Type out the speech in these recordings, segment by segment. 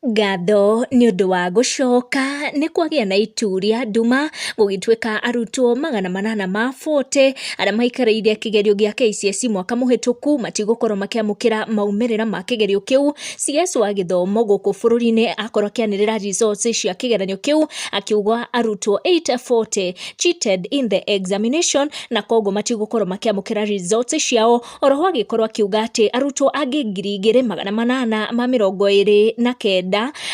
Ngatho nĩ ũndũ wa gũcoka nĩ kwagĩa na ituria nduma gũgĩtuĩka arutwo 840 arĩa maikarĩire kĩgerio gĩa KCSE mwaka mũhĩtũku matigũkorwo makĩamũkĩra maumĩrĩra ma kĩgerio kĩu. CS wa gĩthomo gũkũ bũrũri-inĩ akorwo akĩanĩrĩra results cia kĩgeranio kĩu, akiuga arutwo 840 cheated in the examination na koguo matigũkorwo makĩamũkĩra results ciao. Oroho agĩkorwo akiuga atĩ arutwo angĩ 2829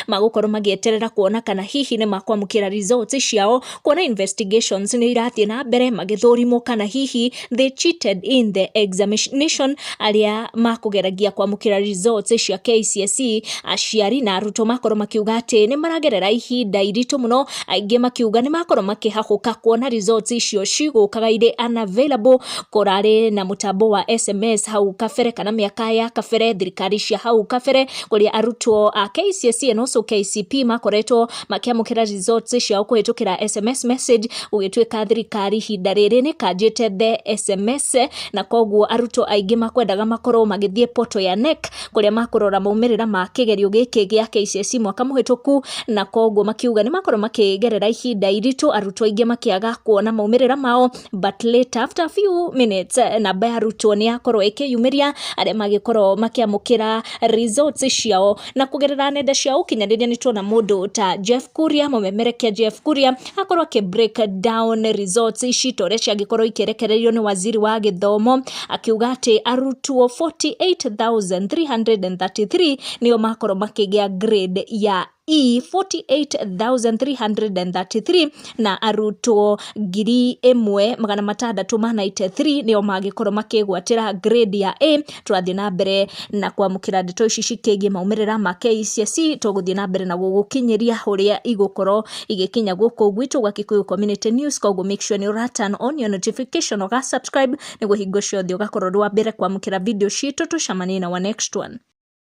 magũkorwo magĩeterera kuona kana hihi nĩ makwamũkĩra results ciao, kuona investigations nĩ irathiĩ na mbere magĩthũrimwo kana hihi they cheated in the examination. Arĩa makũgeragia kwamũkĩra results cia KCSE, aciari na arutwo makorwo makiuga atĩ nĩ maragerera ihinda iritũ mũno, aingĩ makiuga nĩ makorwo makĩhahũka kuona results icio cigũkaga irĩ unavailable. Kũrarĩ na mũtambo wa SMS hau kabere kana mĩaka ya kabere, thirikari cia hau kabere, kũrĩa arutwo a KCSE and also KCP makoretwo makiamũkĩra results ciao kũhĩtũkĩra SMS message. Gũgĩtuĩka thirikari ihinda rĩrĩ nĩ kanjĩte the SMS, na koguo arutwo aingĩ makwendaga makorwo magĩthiĩ portal ya KNEC kũrĩa makũrora maumĩrĩra ma kĩgerio gĩkĩ gĩa KCSE mwaka mũhĩtũku, na koguo makiuga nĩ makorwo makĩgerera ihinda iritũ, arutwo aingĩ makĩaga kuona maumĩrĩra mao. But later after a few minutes namba ya arutwo nĩ yakorwo ĩkĩyumĩria arĩa magĩkorwo makĩamũkĩra results ciao. Na kũgerera nenda cia ũkinyanĩria nĩ tuona mũndũ ta Jeff Kuria, mũmemerekia Jeff Kuria akorwo akĩ break down results ici torĩa ciangĩkorwo ikĩrekererio nĩ waziri wa gĩthomo, akiuga atĩ arutwo 48,333 nĩo makorwo makĩgĩa grade ya E, 48,333, na arutwo 1,693 nĩo magĩkorwo makĩgwatĩra grade ya A. Tũrathiĩ na mbere na kwamũkĩra ndeto ici cikĩgie maumĩrĩra ma KCSE, tũgũthiĩ na mbere na gũgũkinyĩria ũrĩa igũkorwo igĩkinya gũkũ gwitũ gwa Gĩkũyũ Community News. Koguo make sure nĩ turn on your notification, ũga subscribe nĩguo hingo ciothe ũgakorwo wa mbere kwamũkĩra video citũ. Tũcemanie na wa next one.